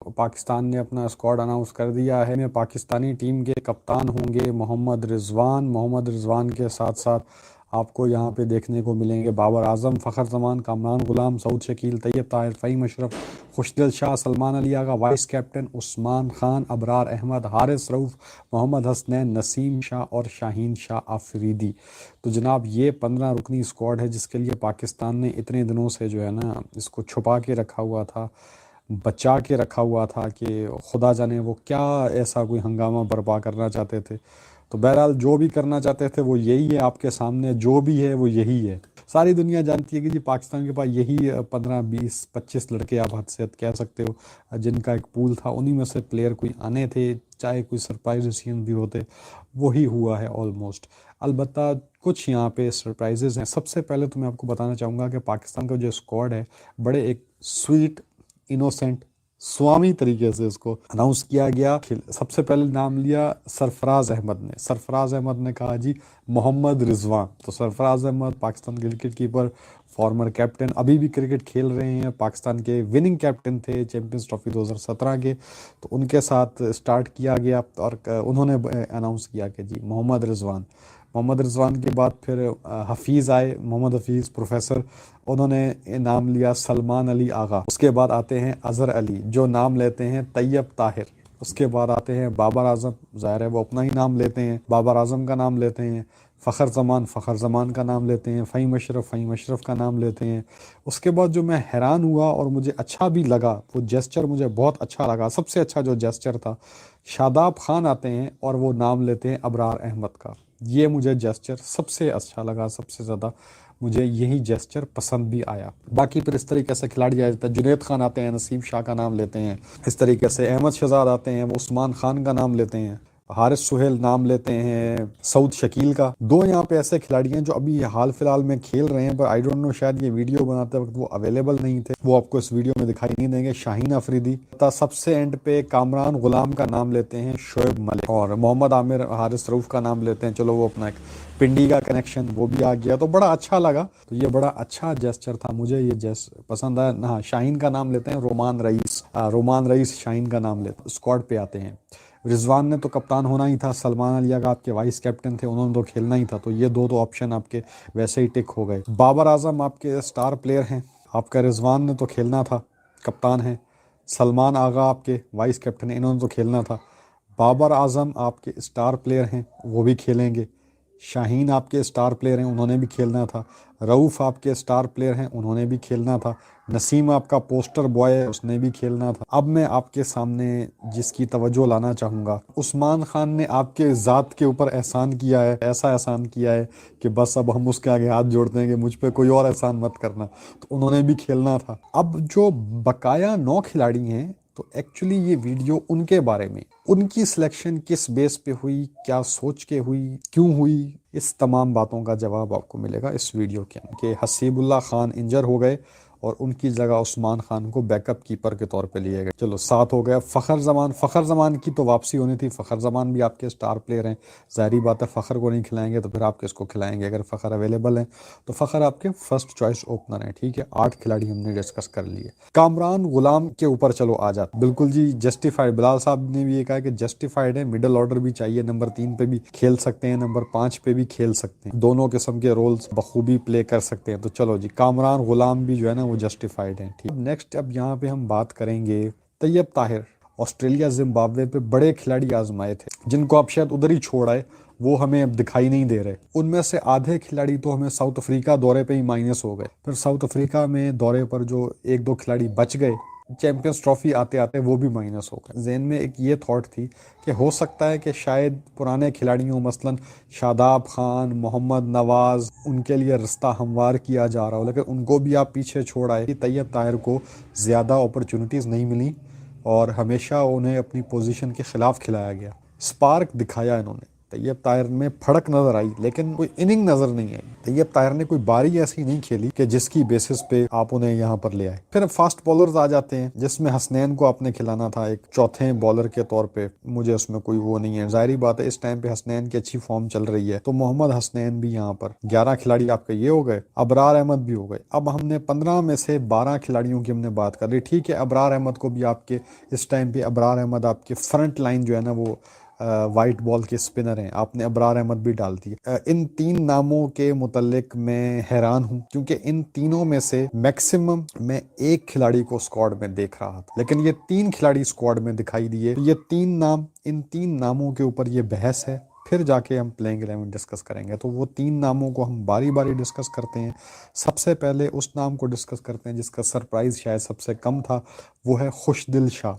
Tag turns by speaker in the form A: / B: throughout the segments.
A: पाकिस्तान ने अपना squad announce कर दिया है। में पाकिस्तानी टीम के कप्तान होंगे मोहम्मद रिजवान के साथ साथ आपको यहाँ पे देखने को मिलेंगे बाबर आजम, फ़खर जमान, कामरान गुलाम, सऊद शकील, तैयब ताहिर, फ़हीम अशरफ, खुशदिल शाह, सलमान अली आगा, वाइस कैप्टन उस्मान खान, अबरार अहमद, हारिस रऊफ़, मोहम्मद हसनैन, नसीम शाह और शाहीन शाह आफरीदी। तो जनाब ये 15 रुकनी स्क्वाड है जिसके लिए पाकिस्तान ने इतने दिनों से जो है ना इसको छुपा के रखा हुआ था, बचा के रखा हुआ था कि खुदा जाने वो क्या ऐसा कोई हंगामा बर्पा करना चाहते थे। तो बहरहाल जो भी करना चाहते थे वो यही है, आपके सामने जो भी है वो यही है। सारी दुनिया जानती है कि जी पाकिस्तान के पास यही 15 20 25 लड़के आप हद से हद कह सकते हो जिनका एक पूल था, उन्हीं में से प्लेयर कोई आने थे, चाहे कोई सरप्राइज डिसीजन भी होते, वही हुआ है ऑलमोस्ट। अलबत्ता कुछ यहाँ पे सरप्राइजेज हैं। सबसे पहले तो मैं आपको बताना चाहूँगा कि पाकिस्तान का जो स्क्वाड है बड़े एक स्वीट इनोसेंट स्वामी तरीके से इसको अनाउंस किया गया। सबसे पहले नाम लिया सरफराज अहमद ने कहा जी मोहम्मद रिजवान। तो सरफराज अहमद पाकिस्तान के विकेट कीपर, फॉर्मर कैप्टन, अभी भी क्रिकेट खेल रहे हैं, पाकिस्तान के विनिंग कैप्टन थे चैंपियंस ट्रॉफी 2017 के। तो उनके साथ स्टार्ट किया गया और उन्होंने अनाउंस किया कि जी मोहम्मद रिजवान के बाद फिर हफीज़ आए, मोहम्मद हफीज़ प्रोफेसर, उन्होंने नाम लिया सलमान अली आगा। उसके बाद आते हैं अजहर अली जो नाम लेते हैं तैयब ताहिर। उसके बाद आते हैं बाबर आजम, ज़ाहिर है वो अपना ही नाम लेते हैं, बाबर आजम का नाम लेते हैं। फ़खर ज़मान का नाम लेते हैं। फ़हीम अशरफ का नाम लेते हैं। उसके बाद जो मैं हैरान हुआ और मुझे अच्छा भी लगा, वो जेस्चर मुझे बहुत अच्छा लगा, सबसे अच्छा जो जेस्चर था, शादाब खान आते हैं और वो नाम लेते हैं अबरार अहमद का। ये मुझे जेस्चर सबसे अच्छा लगा, सबसे ज़्यादा मुझे यही जेस्चर पसंद भी आया। बाकी फिर इस तरीके से खिलाड़ी आ जाते हैं, जुनैद खान आते हैं, नसीम शाह का नाम लेते हैं, इस तरीके से अहमद शहजाद आते हैं, वो उस्मान खान का नाम लेते हैं, हारिस सुहेल नाम लेते हैं सऊद शकील का। दो यहाँ पे ऐसे खिलाड़ी हैं जो अभी हाल फिलहाल में खेल रहे हैं, पर आई डोंट नो शायद ये वीडियो बनाते वक्त वो अवेलेबल नहीं थे, वो आपको इस वीडियो में दिखाई नहीं देंगे। शाहीन अफरीदी, सबसे एंड पे कामरान गुलाम का नाम लेते हैं शोएब मलिक, और मोहम्मद आमिर हारिस रऊफ का नाम लेते हैं। चलो वो अपना एक पिंडी का कनेक्शन वो भी आ गया, तो बड़ा अच्छा लगा। तो ये बड़ा अच्छा जेस्चर था, मुझे ये जेस्चर पसंद आया। हाँ, शाहीन का नाम लेते हैं रोमान रईस शाहीन का नाम लेते। स्क्वाड पे आते हैं, रिजवान ने तो कप्तान होना ही था, सलमान अली आगा आपके वाइस कैप्टन थे, उन्होंने तो खेलना ही था। तो ये दो ऑप्शन आपके वैसे ही टिक हो गए। बाबर आजम आपके स्टार प्लेयर हैं, आपका रिजवान ने तो खेलना था, कप्तान है। सलमान आगा आपके वाइस कैप्टन हैं, इन्होंने तो खेलना था। बाबर आजम आपके स्टार प्लेयर हैं, वो भी खेलेंगे। शाहीन आपके स्टार प्लेयर हैं, उन्होंने भी खेलना था। रऊफ़ आपके स्टार प्लेयर हैं, उन्होंने भी खेलना था। नसीम आपका पोस्टर बॉय है, उसने भी खेलना था। अब मैं आपके सामने जिसकी तवज्जो लाना चाहूँगा, उस्मान खान ने आपके ज़ात के ऊपर एहसान किया है, ऐसा एहसान किया है कि बस अब हम उसके आगे हाथ जोड़ते हैं कि मुझ पे कोई और एहसान मत करना। तो उन्होंने भी खेलना था। अब जो बकाया 9 खिलाड़ी हैं, तो एक्चुअली ये वीडियो उनके बारे में, उनकी सिलेक्शन किस बेस पे हुई, क्या सोच के हुई, क्यों हुई, इस तमाम बातों का जवाब आपको मिलेगा इस वीडियो के अंदर। कि हसीबुल्लाह खान इंजर हो गए और उनकी जगह उस्मान खान को बैकअप कीपर के तौर पे लिए गए। चलो 7 हो गया। फ़खर ज़मान की तो वापसी होनी थी। फ़खर ज़मान भी आपके स्टार प्लेयर हैं, ज़ाहिरी बात है फ़खर को नहीं खिलाएंगे तो फिर आप किसको खिलाएंगे। अगर फ़खर अवेलेबल हैं तो फ़खर आपके फर्स्ट चॉइस ओपनर हैं। ठीक है, 8 खिलाड़ी हमने डिस्कस कर लिए। कामरान गुलाम के ऊपर चलो आ जाते। बिल्कुल जी जस्टिफाइड, बिलाल साहब ने भी ये कहा कि जस्टिफाइड है, मिडल ऑर्डर भी चाहिए, नंबर 3 पे भी खेल सकते हैं, नंबर 5 पे भी खेल सकते हैं, दोनों किस्म के रोल्स बखूबी प्ले कर सकते हैं। तो चलो जी कामरान गुलाम भी जो है ना वो जस्टिफाइड है। ठीक, नेक्स्ट अब यहाँ पे हम बात करेंगे तैयब ताहिर। ऑस्ट्रेलिया जिम्बाब्वे पे बड़े खिलाड़ी आजमाए थे जिनको आप शायद उधर ही छोड़ आए, वो हमें अब दिखाई नहीं दे रहे। उनमें से आधे खिलाड़ी तो हमें साउथ अफ्रीका दौरे पे ही माइनस हो गए। फिर साउथ अफ्रीका में दौरे पर जो 1-2 खिलाड़ी बच गए, चैंपियंस ट्रॉफी आते आते वो भी माइनस हो गए। ज़हन में एक ये थॉट थी कि हो सकता है कि शायद पुराने खिलाड़ियों मसलन शादाब खान, मोहम्मद नवाज, उनके लिए रास्ता हमवार किया जा रहा हो, लेकिन उनको भी आप पीछे छोड़ आए। तैयब ताहिर को ज़्यादा अपॉर्चुनिटीज़ नहीं मिली और हमेशा उन्हें अपनी पोजीशन के ख़िलाफ़ खिलाया गया। स्पार्क दिखाया इन्होंने, तैयब ताहिर में फड़क नजर आई, लेकिन कोई इनिंग नजर नहीं आई। तैयब ताहिर ने कोई बारी ऐसी नहीं खेली कि जिसकी बेसिस पे आप उन्हें यहाँ पर ले आए। फिर फास्ट बॉलर्स आ जाते हैं, जिसमें हसनैन को आपने खिलाना था एक चौथे बॉलर के तौर पे, मुझे उसमें कोई वो नहीं है। जाहिर बात है इस टाइम पे हसनैन की अच्छी फॉर्म चल रही है, तो मोहम्मद हसनैन भी यहाँ पर 11 खिलाड़ी आपके ये हो गए, अबरार अहमद भी हो गए। अब हमने 15 में से 12 खिलाड़ियों की हमने बात कर ली, ठीक है। अबरार अहमद को भी आपके इस टाइम पे, अबरार अहमद आपके फ्रंट लाइन जो है ना वो वाइट बॉल के स्पिनर हैं, आपने अबरार अहमद भी डाल दिए। इन 3 नामों के मुतल्लिक मैं हैरान हूं, क्योंकि इन तीनों में से मैक्सिमम मैं एक खिलाड़ी को स्क्वाड में देख रहा था, लेकिन ये 3 खिलाड़ी स्क्वाड में दिखाई दिए। ये 3 नाम, इन 3 नामों के ऊपर ये बहस है, फिर जाके हम प्लेइंग 11 डिस्कस करेंगे। तो वो 3 नामों को हम बारी बारी डिस्कस करते हैं। सबसे पहले उस नाम को डिस्कस करते हैं जिसका सरप्राइज शायद सबसे कम था, वो है खुशदिल शाह।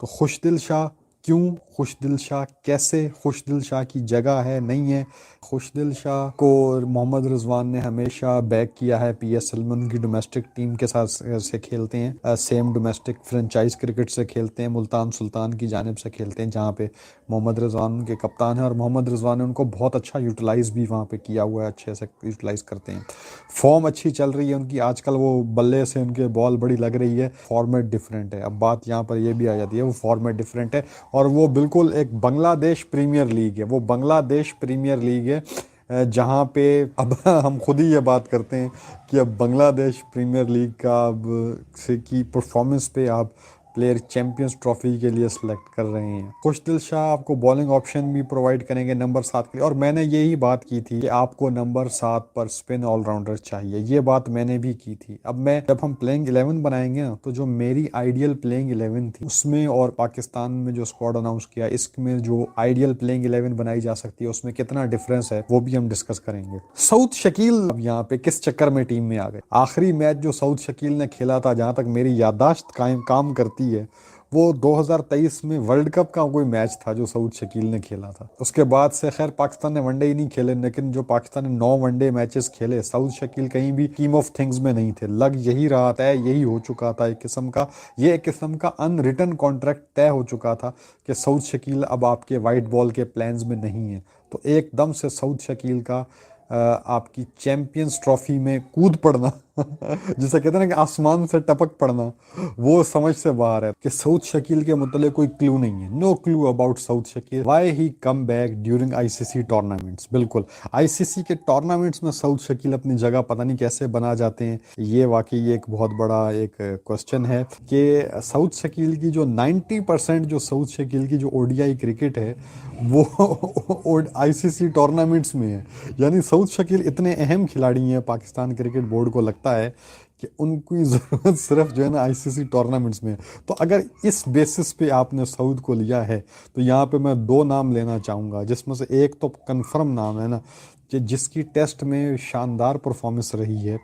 A: तो खुशदिल शाह क्यों, खुशदिल शाह कैसे, खुशदिल शाह की जगह है नहीं है। खुशदिल शाह को मोहम्मद रिजवान ने हमेशा बैक किया है, PSL में उनकी डोमेस्टिक टीम के साथ से खेलते हैं, सेम डोमेस्टिक फ्रेंचाइज क्रिकेट से खेलते हैं, मुल्तान सुल्तान की जानिब से खेलते हैं, जहाँ पे मोहम्मद रिजवान उनके कप्तान हैं, और मोहम्मद रिजवान ने उनको बहुत अच्छा यूटिलाइज भी वहाँ पे किया हुआ है, अच्छे से यूटिलाइज करते हैं। फॉर्म अच्छी चल रही है उनकी आजकल, वो बल्ले से उनके बॉल बड़ी लग रही है, फॉर्मेट डिफरेंट है। अब बात यहाँ पर ये भी आ जाती है, वो फॉर्मेट डिफरेंट है, और वो बिल्कुल एक बांग्लादेश प्रीमियर लीग है, वो बांग्लादेश प्रीमियर लीग है, जहाँ पे अब हम खुद ही ये बात करते हैं कि अब बांग्लादेश प्रीमियर लीग का अब से की परफॉर्मेंस पे आप प्लेयर चैंपियंस ट्रॉफी के लिए सिलेक्ट कर रहे हैं। खुशदिल शाह आपको बॉलिंग ऑप्शन भी प्रोवाइड करेंगे नंबर 7 के लिए, और मैंने यही बात की थी कि आपको नंबर 7 पर स्पिन ऑलराउंडर चाहिए, ये बात मैंने भी की थी। अब मैं जब हम प्लेइंग 11 बनाएंगे ना, तो जो मेरी आइडियल प्लेइंग 11 थी उसमें, और पाकिस्तान में जो स्क्वाड अनाउंस किया इसमें जो आइडियल प्लेइंग 11 बनाई जा सकती है उसमें कितना डिफरेंस है, वो भी हम डिस्कस करेंगे। सऊद शकील अब यहाँ पे किस चक्कर में टीम में आ गए। आखिरी मैच जो सऊद शकील ने खेला था, जहां तक मेरी याददाश्त काम करती है, वो 2023 में वर्ल्ड कप का कोई मैच था जो सऊद शकील ने खेला था। उसके बाद से खैर पाकिस्तान ने वनडे ही नहीं खेले, लेकिन जो पाकिस्तान ने 9 वनडे मैचेस खेले, सऊद शकील कहीं भी स्कीम ऑफ थिंग्स में नहीं थे। लग यही रहा था, यही हो चुका था, एक किस्म का, ये एक किस्म का अनरिटन कॉन्ट्रैक्ट तय हो चुका था कि सऊद शकील अब आपके वाइट बॉल के प्लान्स में नहीं है। तो एकदम से सऊद शकील का आपकी चैंपियंस ट्रॉफी में कूद पड़ना जिसे कहते हैं ना कि आसमान से टपक पड़ना, वो समझ से बाहर है कि सऊद शकील के मतलब कोई क्लू नहीं है। No clue about Saud Shakeel, why he come back during ICC tournaments. बिल्कुल ICC के टूर्नामेंट्स में सऊद शकील अपनी जगह पता नहीं कैसे बना जाते हैं। ये वाकई एक बहुत बड़ा एक क्वेश्चन है कि सऊद शकील की जो 90% जो सऊद शकील की जो ODI क्रिकेट है वो ICC टूर्नामेंट्स में है। यानी सऊद शकील इतने अहम खिलाड़ी हैं, पाकिस्तान क्रिकेट बोर्ड को लगता है कि उनकी ज़रूरत सिर्फ जो है ना ICC टूर्नामेंट्स में है। तो अगर इस बेसिस पे आपने सऊद को लिया है, तो यहाँ पे मैं 2 नाम लेना चाहूँगा, जिसमें से एक तो कंफर्म नाम है ना, कि जिसकी टेस्ट में शानदार परफॉर्मेंस रही है,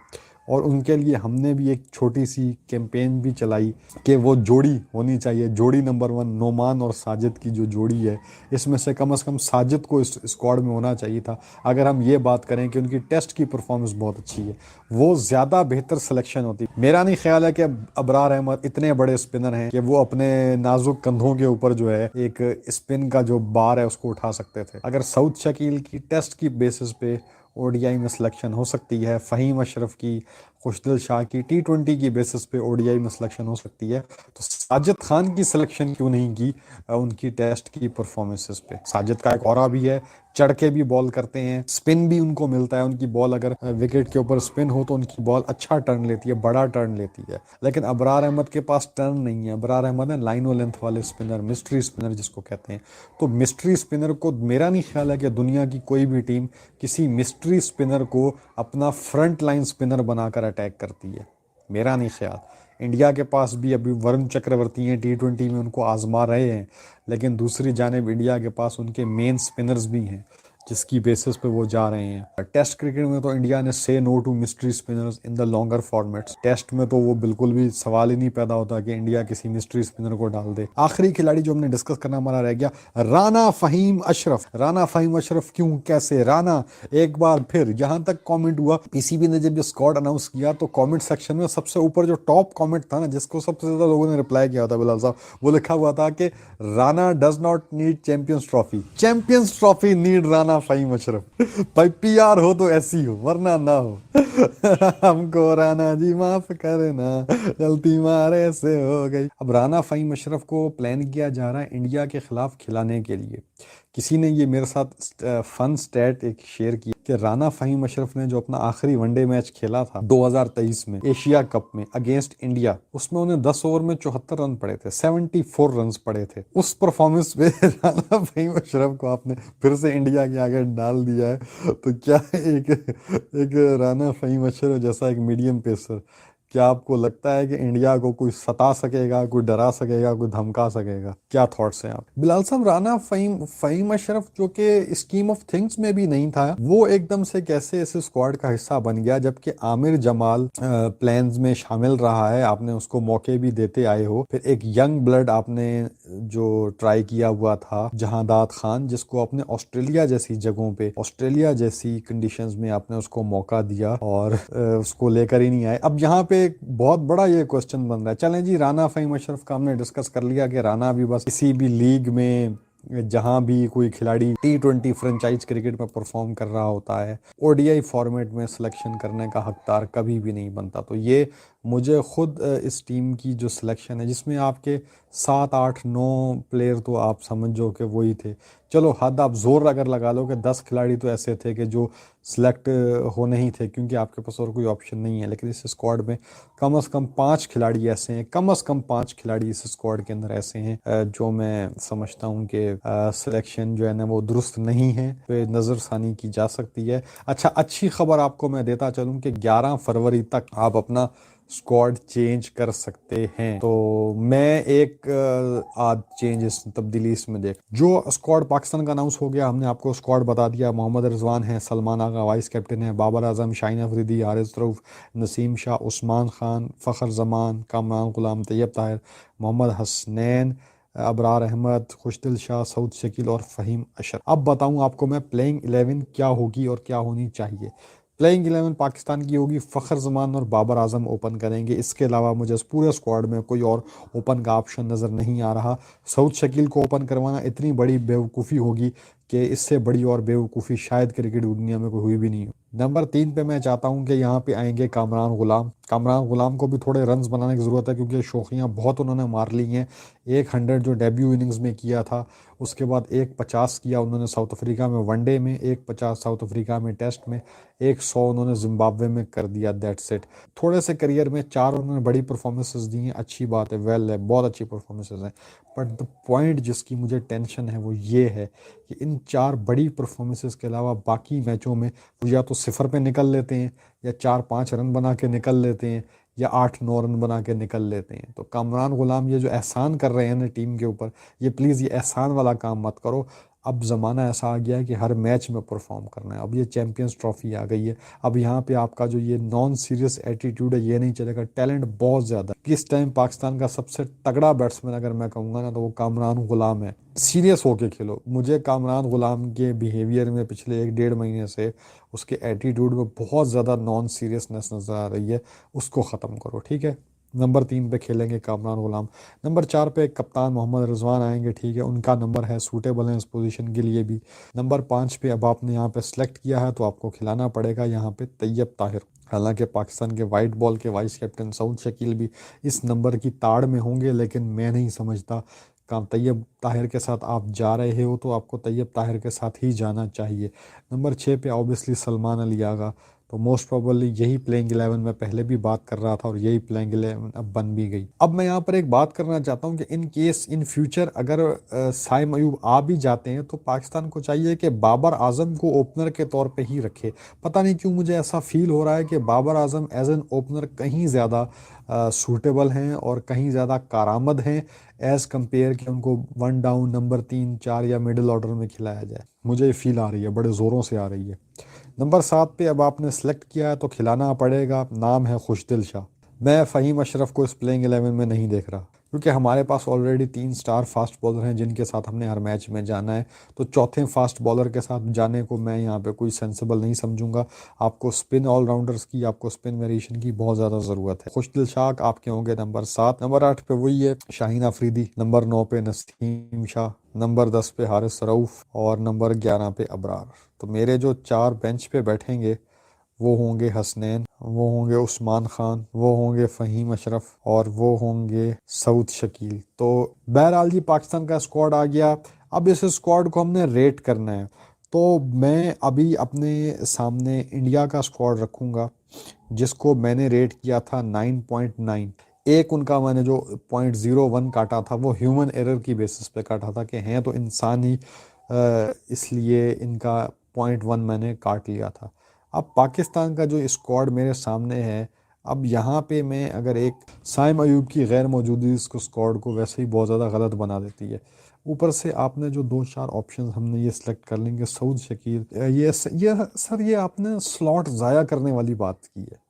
A: और उनके लिए हमने भी एक छोटी सी कैंपेन भी चलाई कि वो जोड़ी होनी चाहिए, जोड़ी नंबर 1 नोमान और साजिद की जो जोड़ी है, इसमें से कम साजिद को इस स्क्वाड में होना चाहिए था। अगर हम ये बात करें कि उनकी टेस्ट की परफॉर्मेंस बहुत अच्छी है, वो ज़्यादा बेहतर सिलेक्शन होती। मेरा नहीं ख्याल है कि अबरार अहमद इतने बड़े स्पिनर हैं कि वो अपने नाजुक कंधों के ऊपर जो है एक स्पिन का जो बार है उसको उठा सकते थे। अगर सऊद शकील की टेस्ट की बेसिस पे ODI में सिलेक्शन हो सकती है, फ़हीम अशरफ की, खुशदिल शाह की T20 की बेसिस पे ODI में सिलेक्शन हो सकती है, तो साजिद खान की सिलेक्शन क्यों नहीं की उनकी टेस्ट की परफॉर्मेंसेस पे। साजिद का एक ऑरा भी है, चढ़ के भी बॉल करते हैं, स्पिन भी उनको मिलता है, उनकी बॉल अगर विकेट के ऊपर स्पिन हो तो उनकी बॉल अच्छा टर्न लेती है, बड़ा टर्न लेती है। लेकिन अबरार अहमद के पास टर्न नहीं है। अबरार अहमद है लाइनो लेंथ वाले स्पिनर, मिस्ट्री स्पिनर जिसको कहते हैं। तो मिस्ट्री स्पिनर को मेरा नहीं ख्याल है कि दुनिया की कोई भी टीम किसी मिस्ट्री स्पिनर को अपना फ्रंट लाइन स्पिनर बनाकर अटैक करती है, मेरा नहीं ख्याल। इंडिया के पास भी अभी वरुण चक्रवर्ती हैं, T20 में उनको आजमा रहे हैं, लेकिन दूसरी जानिब इंडिया के पास उनके मेन स्पिनर्स भी हैं। जिसकी बेसिस पे वो जा रहे हैं। टेस्ट क्रिकेट में तो इंडिया ने से no to mystery spinners in the longer formats. Test में तो वो बिल्कुल भी सवाल ही नहीं पैदा होता कि इंडिया किसी मिस्ट्री स्पिनर को डाल दे। आखिरी खिलाड़ी जो हमने डिस्कस करना हमारा रह गया, राना फहीम अशरफ। राना फहीम अशरफ क्यों, कैसे राना? एक बार फिर यहाँ तक कमेंट हुआ, पीसीबी ने जब ये स्क्वाड अनाउंस किया तो कमेंट सेक्शन में सबसे ऊपर जो टॉप कमेंट था ना, जिसको सबसे ज्यादा लोगों ने रिप्लाई किया था बिलाल साहब, वो लिखा हुआ था कि Rana does not need champions trophy, champions trophy need Rana Faheem Ashraf. भाई पीआर हो तो ऐसी हो, वरना ना हो। हमको राना जी माफ करना, गलती मारे से हो गई। अब राना फहीम अशरफ को प्लान किया जा रहा है इंडिया के खिलाफ खिलाने के लिए। किसी ने ये मेरे साथ फन स्टैट एक शेयर किया कि राना फहीम अशरफ ने जो अपना आखिरी वनडे मैच खेला था 2023 में एशिया कप में अगेंस्ट इंडिया, उसमें उन्हें 10 ओवर में 74 रन पड़े थे, 74 रन पड़े थे। उस परफॉर्मेंस पे राना फहीम अशरफ को आपने फिर से इंडिया के आगे डाल दिया है। तो क्या एक राना फहीम अशरफ जैसा एक मीडियम पेसर, क्या आपको लगता है कि इंडिया को कोई सता सकेगा, कोई डरा सकेगा, कोई धमका सकेगा? क्या थॉट्स हैं आप? बिलाल साहब, राना फहीम अशरफ जो कि स्कीम ऑफ थिंग्स में भी नहीं था, वो एकदम से कैसे इस स्क्वाड का हिस्सा बन गया, जबकि आमिर जमाल प्लान्स में शामिल रहा है, आपने उसको मौके भी देते आए हो। फिर एक यंग ब्लड आपने जो ट्राई किया हुआ था, जहांदाद खान, जिसको अपने ऑस्ट्रेलिया जैसी जगहों पे, ऑस्ट्रेलिया जैसी कंडीशंस में आपने उसको मौका दिया और उसको लेकर ही नहीं आए। अब यहाँ पे एक बहुत बड़ा ये क्वेश्चन बन रहा है। चलें जी, राना फहीम अशरफ का हमने डिस्कस कर लिया कि राना भी बस किसी भी लीग में जहां भी कोई खिलाड़ी T20 फ्रेंचाइज क्रिकेट में परफॉर्म कर रहा होता है, ओडीआई फॉर्मेट में सिलेक्शन करने का हकदार कभी भी नहीं बनता। तो ये मुझे खुद इस टीम की जो सिलेक्शन है, जिसमें आपके 7 8 9 प्लेयर तो आप समझो कि वही थे, चलो हद आप जोर अगर लगा लो कि 10 खिलाड़ी तो ऐसे थे कि जो सिलेक्ट होने ही थे क्योंकि आपके पास और कोई ऑप्शन नहीं है। लेकिन इस स्क्वाड में कम से कम 5 खिलाड़ी ऐसे हैं, कम से कम 5 खिलाड़ी इस स्क्वाड के अंदर ऐसे हैं जो मैं समझता हूं कि सिलेक्शन जो है ना वो दुरुस्त नहीं है, तो नज़रसानी की जा सकती है। अच्छा, अच्छी खबर आपको मैं देता चलूं कि 11 फरवरी तक आप अपना स्क्वाड चेंज कर सकते हैं। तो मैं एक आध चेंज इस तब्दीली इसमें देख, जो स्क्वाड पाकिस्तान का अनाउंस हो गया, हमने आपको स्क्वाड बता दिया। मोहम्मद रिजवान है, सलमान आगा वाइस कैप्टन है, बाबर आजम, शाहीन अफरीदी, हारिस रऊफ, नसीम शाह, उस्मान खान, फ़खर जमान, कामरान गुलाम, तैयब ताहिर, मोहम्मद हसनैन, अबरार अहमद, खुशदिल शाह, सऊद शकील और फ़हीम अशरफ। अब बताऊं आपको मैं प्लेइंग 11 क्या होगी और क्या होनी चाहिए। प्लेइंग 11 पाकिस्तान की होगी, फ़खर जमान और बाबर आजम ओपन करेंगे। इसके अलावा मुझे इस पूरे स्क्वाड में कोई और ओपन का ऑप्शन नज़र नहीं आ रहा। सऊद शकील को ओपन करवाना इतनी बड़ी बेवकूफ़ी होगी कि इससे बड़ी और बेवकूफ़ी शायद क्रिकेट दुनिया में कोई हुई भी नहीं हो। नंबर 3 पे मैं चाहता हूं कि यहाँ पे आएंगे कामरान गुलाम। कामरान गुलाम को भी थोड़े रन्स बनाने की ज़रूरत है क्योंकि शौकियाँ बहुत उन्होंने मार ली हैं। 100 जो डेब्यू इनिंग्स में किया था, उसके बाद 150 किया उन्होंने साउथ अफ्रीका में वनडे में, 150 साउथ अफ्रीका में टेस्ट में, 100 उन्होंने जिम्बाब्वे में कर दिया। That's it. थोड़े से करियर में 4 उन्होंने बड़ी परफॉर्मेंसेस दी हैं, अच्छी बात है, वेल है, बहुत अच्छी परफॉर्मेंसेस हैं। बट द पॉइंट जिसकी मुझे टेंशन है वो ये है कि इन 4 बड़ी परफॉर्मेंसेस के अलावा बाकी मैचों में वो या तो 0 पे निकल लेते हैं, या 4-5 रन बना के निकल लेते हैं, या 8-9 रन बना के निकल लेते हैं। तो कामरान गुलाम ये जो एहसान कर रहे हैं ना टीम के ऊपर, ये प्लीज़ ये एहसान वाला काम मत करो। अब ज़माना ऐसा आ गया है कि हर मैच में परफॉर्म करना है। अब ये चैंपियंस ट्रॉफी आ गई है, अब यहाँ पे आपका जो ये नॉन सीरियस एटीट्यूड है ये नहीं चलेगा। टैलेंट बहुत ज़्यादा है। किस टाइम पाकिस्तान का सबसे तगड़ा बैट्समैन अगर मैं कहूँगा ना तो वो कामरान गुलाम है। सीरियस होके खेलो। मुझे कामरान गुलाम के बिहेवियर में पिछले 1-1.5 महीने से उसके एटीट्यूड में बहुत ज़्यादा नॉन सीरियसनेस नज़र आ रही है, उसको ख़त्म करो, ठीक है। नंबर 3 पे खेलेंगे कामरान गुलाम। नंबर 4 पे कप्तान मोहम्मद रिजवान आएंगे, ठीक है, उनका नंबर है, सूटेबल है इस पोजीशन के लिए भी। नंबर 5 पे अब आपने यहाँ पे सेलेक्ट किया है तो आपको खिलाना पड़ेगा यहाँ पे तैयब ताहिर। हालांकि पाकिस्तान के वाइट बॉल के वाइस कैप्टन सऊद शकील भी इस नंबर की ताड़ में होंगे, लेकिन मैं नहीं समझता काम तैयब ताहिर के साथ आप जा रहे हो तो आपको तैयब ताहिर के साथ ही जाना चाहिए। नंबर 6 पे ऑब्वियसली सलमान अली आगा। तो मोस्ट प्रोबेबली यही प्लेइंग 11 मैं पहले भी बात कर रहा था और यही प्लेइंग 11 अब बन भी गई। अब मैं यहाँ पर एक बात करना चाहता हूँ कि इन केस इन फ्यूचर अगर साइम अयूब आ भी जाते हैं तो पाकिस्तान को चाहिए कि बाबर आजम को ओपनर के तौर पे ही रखे। पता नहीं क्यों मुझे ऐसा फील हो रहा है कि Babar Azam as an opener कहीं ज़्यादा सूटेबल हैं और कहीं ज़्यादा कारामद हैं एज़ कम्पेयर कि उनको वन डाउन नंबर 3 4 या मिडिल ऑर्डर में खिलाया जाए। मुझे ये फील आ रही है, बड़े ज़ोरों से आ रही है। नंबर 7 पे अब आपने सेलेक्ट किया है तो खिलाना पड़ेगा, नाम है खुशदिल शाह। मैं फ़हीम अशरफ को इस प्लेइंग 11 में नहीं देख रहा क्योंकि हमारे पास ऑलरेडी 3 स्टार फास्ट बॉलर हैं जिनके साथ हमने हर मैच में जाना है। तो चौथे फास्ट बॉलर के साथ जाने को मैं यहाँ पे कोई सेंसिबल नहीं समझूंगा। आपको स्पिन ऑलराउंडर्स की, आपको स्पिन वेरिएशन की बहुत ज़्यादा ज़रूरत है। खुशदिल शाह आपके होंगे नंबर 7। नंबर 8 पे वही है शाहीन अफरीदी, नंबर 9 पे नसीम शाह, नंबर 10 पे हारिस रऊफ और नंबर 11 पे अबरार। तो मेरे जो 4 बेंच पे बैठेंगे वो होंगे हसनैन, वो होंगे उस्मान खान, वो होंगे फ़हीम अशरफ और वो होंगे सऊद शकील। तो बहरहाल जी पाकिस्तान का स्क्वाड आ गया। अब इस स्क्वाड को हमने रेट करना है तो मैं अभी अपने सामने इंडिया का स्क्वाड रखूँगा जिसको मैंने रेट किया था 9.9। एक उनका मैंने जो 0.01 काटा था वो ह्यूमन एरर की बेसिस पे काटा था कि हैं तो इंसान ही, इसलिए इनका 0.1 मैंने काट लिया था। अब पाकिस्तान का जो स्क्वाड मेरे सामने है, अब यहाँ पे मैं अगर एक साइम अयूब की गैर मौजूदगी इसको स्क्वाड को वैसे ही बहुत ज़्यादा गलत बना देती है। ऊपर से आपने जो 2 4 ऑप्शन हमने ये सिलेक्ट कर लेंगे, सऊद शकील, ये सर ये आपने स्लॉट ज़ाया करने वाली बात की है।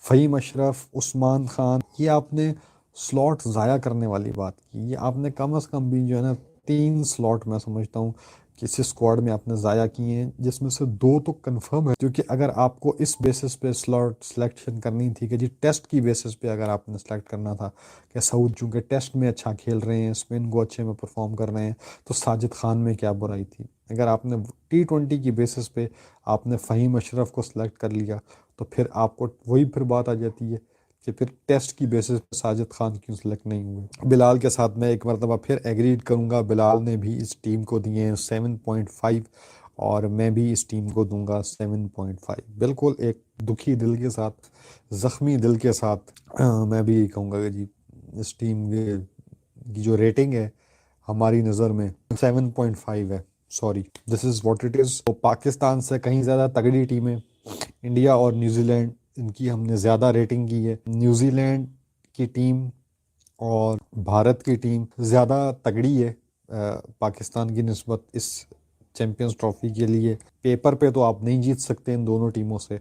A: फ़हीम अशरफ, उस्मान खान, ये आपने स्लॉट ज़ाया करने वाली बात की। ये आपने कम अज़ कम भी जो है ना 3 स्लॉट मैं समझता हूँ किसी स्क्वाड में आपने ज़ाया किए हैं जिसमें से 2 तो कंफर्म है। क्योंकि अगर आपको इस बेसिस पे स्लॉट सिलेक्शन करनी थी कि जी टेस्ट की बेसिस पे अगर आपने सेलेक्ट करना था कि सऊद चूँकि टेस्ट में अच्छा खेल रहे हैं, स्पिन को अच्छे में परफॉर्म कर रहे हैं, तो साजिद खान में क्या बुराई थी। अगर आपने T20 की बेसिस पे आपने फ़हीम अशरफ को सिलेक्ट कर लिया तो फिर आपको वही फिर बात आ जाती है कि फिर टेस्ट की बेसिस पे साजिद खान क्यों सिलेक्ट नहीं हुए। बिलाल के साथ मैं एक मरतबा फिर एग्रीड करूंगा, बिलाल ने भी इस टीम को दिए हैं 7.5 और मैं भी इस टीम को दूंगा 7.5। बिल्कुल एक दुखी दिल के साथ, ज़ख्मी दिल के साथ मैं भी यही कहूँगा कि जी इस टीम की जो रेटिंग है हमारी नज़र में 7.5 है। Sorry, this is what it is. तो पाकिस्तान से कहीं ज़्यादा तगड़ी टीमें इंडिया और न्यूजीलैंड, इनकी हमने ज़्यादा रेटिंग की है। न्यूजीलैंड की टीम और भारत की टीम ज़्यादा तगड़ी है पाकिस्तान की निस्बत इस चैम्पियंस ट्रॉफी के लिए। पेपर पे तो आप नहीं जीत सकते इन दोनों टीमों से,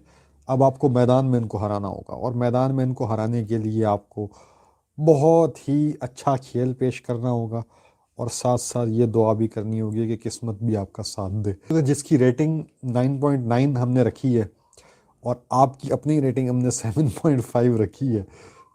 A: अब आपको मैदान में इनको हराना होगा और मैदान में इनको हराने के लिए आपको बहुत ही अच्छा खेल पेश करना होगा और साथ साथ ये दुआ भी करनी होगी कि किस्मत भी आपका साथ दे। तो जिसकी रेटिंग 9.9 हमने रखी है और आपकी अपनी रेटिंग हमने 7.5 रखी है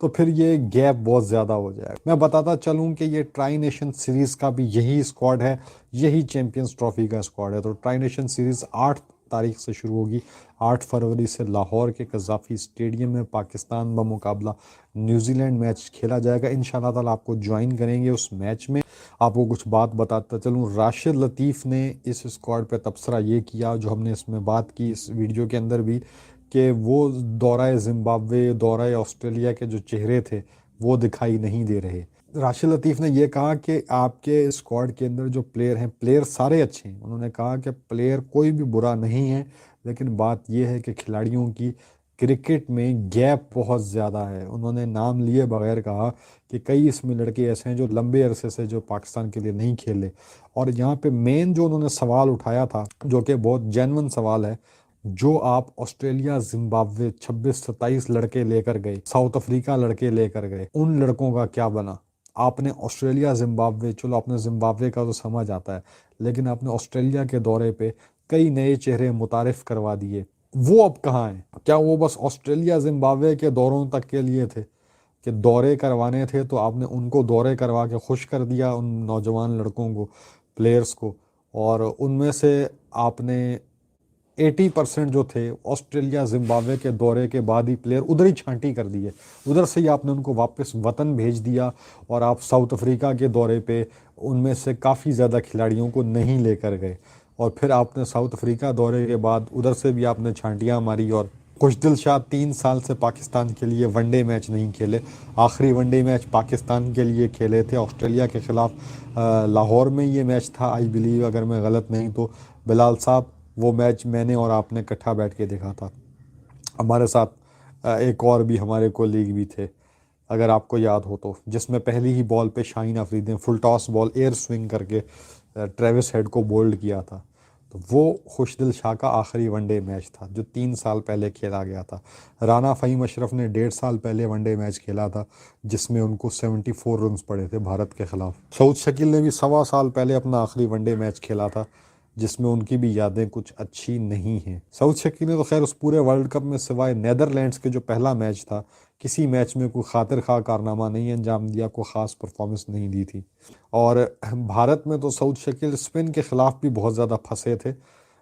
A: तो फिर ये गैप बहुत ज़्यादा हो जाएगा। मैं बताता चलूँ कि ये ट्राई नेशन सीरीज़ का भी यही स्क्वाड है, यही चैम्पियंस ट्रॉफी का स्क्वाड है। तो ट्राई नेशन सीरीज़ 8 तारीख से शुरू होगी। 8 फरवरी से लाहौर के कज़ाफ़ी स्टेडियम में पाकिस्तान बमुकाबला न्यूजीलैंड मैच खेला जाएगा। इंशाल्लाह ताला आपको ज्वाइन करेंगे उस मैच में। आपको कुछ बात बताता चलूँ, राशिद लतीफ़ ने इस स्क्वाड पे तबसरा ये किया जो हमने इसमें बात की इस वीडियो के अंदर भी, कि वो दौरा ज़िम्बाब्वे, दौरा ऑस्ट्रेलिया के जो चेहरे थे वो दिखाई नहीं दे रहे। राशिद लतीफ़ ने यह कहा कि आपके स्क्वाड के अंदर जो प्लेयर हैं, प्लेयर सारे अच्छे हैं। उन्होंने कहा कि प्लेयर कोई भी बुरा नहीं है, लेकिन बात यह है कि खिलाड़ियों की क्रिकेट में गैप बहुत ज़्यादा है। उन्होंने नाम लिए बगैर कहा कि कई इसमें लड़के ऐसे हैं जो लंबे अरसे से जो पाकिस्तान के लिए नहीं खेले। और यहाँ पे मेन जो उन्होंने सवाल उठाया था जो कि बहुत जेन्युइन सवाल है, जो आप ऑस्ट्रेलिया जिम्बाब्वे 26 27 लड़के लेकर गए, साउथ अफ्रीका लड़के लेकर गए, उन लड़कों का क्या बना। आपने ऑस्ट्रेलिया जिम्बाब्वे, चलो आपने जिम्बाब्वे का तो समझ आता है, लेकिन आपने ऑस्ट्रेलिया के दौरे पे कई नए चेहरे मुतारिफ करवा दिए, वो अब कहाँ हैं। क्या वो बस ऑस्ट्रेलिया जिम्बाब्वे के दौरों तक के लिए थे कि दौरे करवाने थे तो आपने उनको दौरे करवा के खुश कर दिया उन नौजवान लड़कों को, प्लेयर्स को, और उनमें से आपने 80% जो थे ऑस्ट्रेलिया जिम्बाब्वे के दौरे के बाद ही प्लेयर उधर ही छांटी कर दिए, उधर से ही आपने उनको वापस वतन भेज दिया। और आप साउथ अफ्रीका के दौरे पे उनमें से काफ़ी ज़्यादा खिलाड़ियों को नहीं लेकर गए। और फिर आपने साउथ अफ्रीका दौरे के बाद उधर से भी आपने छांटियाँ मारी और खुशदिल शाह 3 साल से पाकिस्तान के लिए वनडे मैच नहीं खेले। आखिरी वनडे मैच पाकिस्तान के लिए खेले थे ऑस्ट्रेलिया के ख़िलाफ़, लाहौर में ये मैच था आई बिलीव, अगर मैं गलत नहीं तो। बिलाल साहब, वो मैच मैंने और आपने इकट्ठा बैठ के देखा था। हमारे साथ एक और भी हमारे कोलीग भी थे, अगर आपको याद हो तो, जिसमें पहली ही बॉल पे शाहीन अफरीदी ने full toss ball air swing करके ट्रेविस हेड को बोल्ड किया था। तो वो खुशदिल शाह का आखिरी वनडे मैच था जो 3 साल पहले खेला गया था। राना फ़हीम अशरफ ने 1.5 साल पहले वनडे मैच खेला था जिसमें उनको 74 रन्स पड़े थे भारत के खिलाफ। सऊद शकील ने भी 1.25 साल पहले अपना आखिरी वनडे मैच खेला था जिसमें उनकी भी यादें कुछ अच्छी नहीं हैं। सऊद शकील ने तो खैर उस पूरे वर्ल्ड कप में सिवाय नेदरलैंड्स के जो पहला मैच था, किसी मैच में कोई खातिर खा कारनामा नहीं अंजाम दिया, कोई ख़ास परफॉर्मेंस नहीं दी थी। और भारत में तो सऊद शकील स्पिन के ख़िलाफ़ भी बहुत ज़्यादा फंसे थे।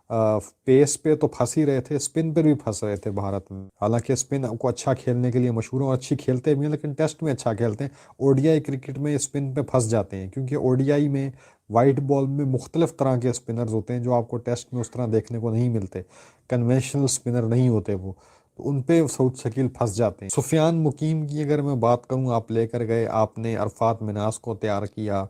A: पेस पे तो फंस ही रहे थे, स्पिन पर भी फंस रहे थे भारत में। हालांकि स्पिन को अच्छा खेलने के लिए मशहूर है और अच्छी खेलते भी हैं, लेकिन टेस्ट में अच्छा खेलते हैं। ओडीआई क्रिकेट में स्पिन पे फंस जाते हैं क्योंकि ओडीआई में वाइट बॉल में मुख्तलिफ तरह के स्पिनर्स होते हैं जो आपको टेस्ट में उस तरह देखने को नहीं मिलते। कन्वेंशनल स्पिनर नहीं होते वो, तो उन पे सऊद शकील फंस जाते हैं। सुफियान मुकीम की अगर मैं बात करूँ, आप लेकर गए, आपने अरफात मिनास को तैयार किया,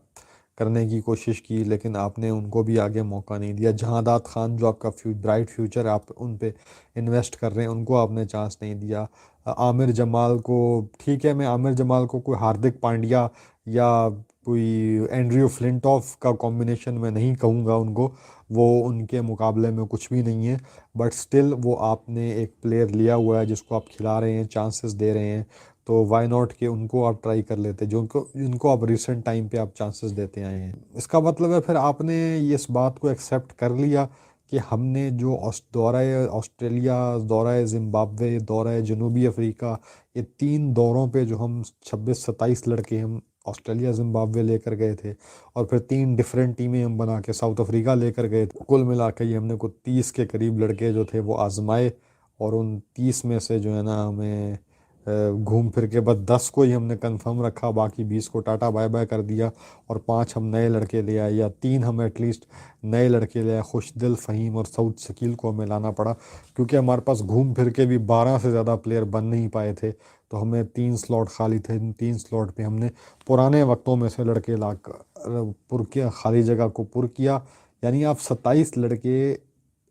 A: करने की कोशिश की, लेकिन आपने उनको भी आगे मौका नहीं दिया। जहादात खान जो आपका ब्राइट फ्यूचर आप उन पे इन्वेस्ट कर रहे हैं, उनको आपने चांस नहीं दिया। आमिर जमाल को, ठीक है, मैं आमिर जमाल को कोई हार्दिक पांड्या या कोई एंड्रयू फ्लिंटॉफ का कॉम्बिनेशन में नहीं कहूँगा उनको, वो उनके मुकाबले में कुछ भी नहीं है, बट स्टिल वो आपने एक प्लेयर लिया हुआ है जिसको आप खिला रहे हैं, चांसेस दे रहे हैं, तो वाई नॉट के उनको आप ट्राई कर लेते जो उनको जिनको आप रिसेंट टाइम पे आप चांसेस देते आए हैं। इसका मतलब है फिर आपने ये इस बात को एक्सेप्ट कर लिया कि हमने जो दौरा ऑस्ट्रेलिया, दौरा जिम्बाब्वे, दौरा जनूबी अफ्रीका, ये 3 दौरों पे जो हम 26-27 लड़के हम ऑस्ट्रेलिया जिम्बाब्वे लेकर गए थे और फिर 3 डिफरेंट टीमें हम बना के साउथ अफ्रीका लेकर गए थे, कुल मिला के ये हमने को 30 के करीब लड़के जो थे वो आजमाए और उन 30 में से जो है ना हमें घूम फिर के बस 10 को ही हमने कंफर्म रखा, बाकी 20 को टाटा बाय बाय कर दिया और 5 हम नए लड़के ले आए, या 3 हम एटलीस्ट नए लड़के ले आए। खुशदिल, फ़हीम और सऊद शकील को हमें लाना पड़ा क्योंकि हमारे पास घूम फिर के भी 12 से ज़्यादा प्लेयर बन नहीं पाए थे, तो हमें 3 स्लॉट खाली थे। इन 3 स्लॉट पे हमने पुराने वक्तों में से लड़के ला पुर किया, खाली जगह को पुर किया। यानी आप 27 लड़के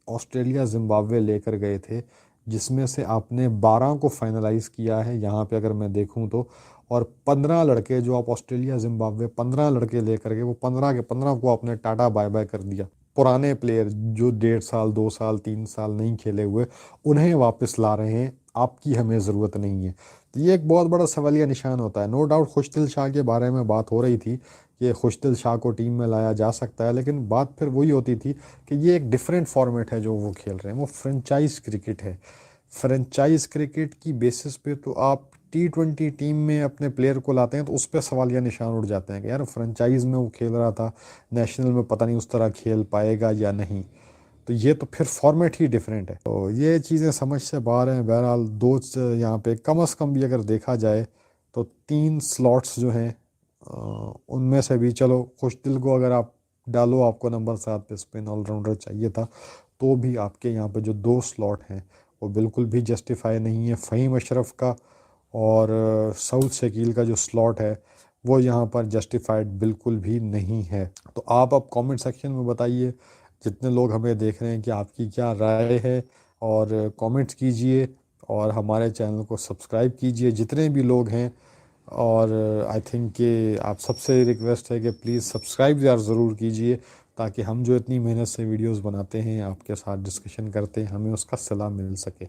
A: ऑस्ट्रेलिया जिम्बाब्वे लेकर गए थे जिसमें से आपने 12 को फाइनलाइज किया है यहाँ पे अगर मैं देखूँ तो, और 15 लड़के जो आप ऑस्ट्रेलिया जिम्बाब्वे 15 लड़के लेकर गए, वो 15 के 15 को आपने टाटा बाय बाय कर दिया। पुराने प्लेयर जो 1.5 साल 2 साल 3 साल नहीं खेले हुए, उन्हें वापस ला रहे हैं, आपकी हमें ज़रूरत नहीं है। तो ये एक बहुत बड़ा सवालिया निशान होता है। नो डाउट खुशदिल शाह के बारे में बात हो रही थी कि खुशदिल शाह को टीम में लाया जा सकता है, लेकिन बात फिर वही होती थी कि ये एक डिफरेंट फॉर्मेट है जो वो खेल रहे हैं, वो फ्रेंचाइज क्रिकेट है। फ्रेंचाइज क्रिकेट की बेसिस पे तो आप T20 टीम में अपने प्लेयर को लाते हैं तो उस पर सवालिया निशान उठ जाते हैं कि यार फ्रेंचाइज में वो खेल रहा था, नेशनल में पता नहीं उस तरह खेल पाएगा या नहीं। तो ये तो फिर फॉर्मेट ही डिफरेंट है, तो ये चीज़ें समझ से बाहर हैं। बहरहाल दो यहाँ पे कम से कम भी अगर देखा जाए तो 3 स्लॉट्स जो हैं, उनमें से भी चलो खुशदिल को अगर आप डालो, आपको नंबर 7 पे स्पिन ऑलराउंडर चाहिए था, तो भी आपके यहाँ पे जो 2 स्लॉट हैं वो बिल्कुल भी जस्टिफाई नहीं है। फ़हीम अशरफ का और सऊद शकील का जो स्लॉट है वो यहाँ पर जस्टिफाइड बिल्कुल भी नहीं है। तो आप अब कमेंट सेक्शन में बताइए, जितने लोग हमें देख रहे हैं, कि आपकी क्या राय है, और कमेंट्स कीजिए और हमारे चैनल को सब्सक्राइब कीजिए जितने भी लोग हैं। और आई थिंक कि आप सबसे रिक्वेस्ट है कि प्लीज़ सब्सक्राइब यार ज़रूर कीजिए, ताकि हम जो इतनी मेहनत से वीडियोस बनाते हैं, आपके साथ डिस्कशन करते हैं, हमें उसका सिला मिल सके।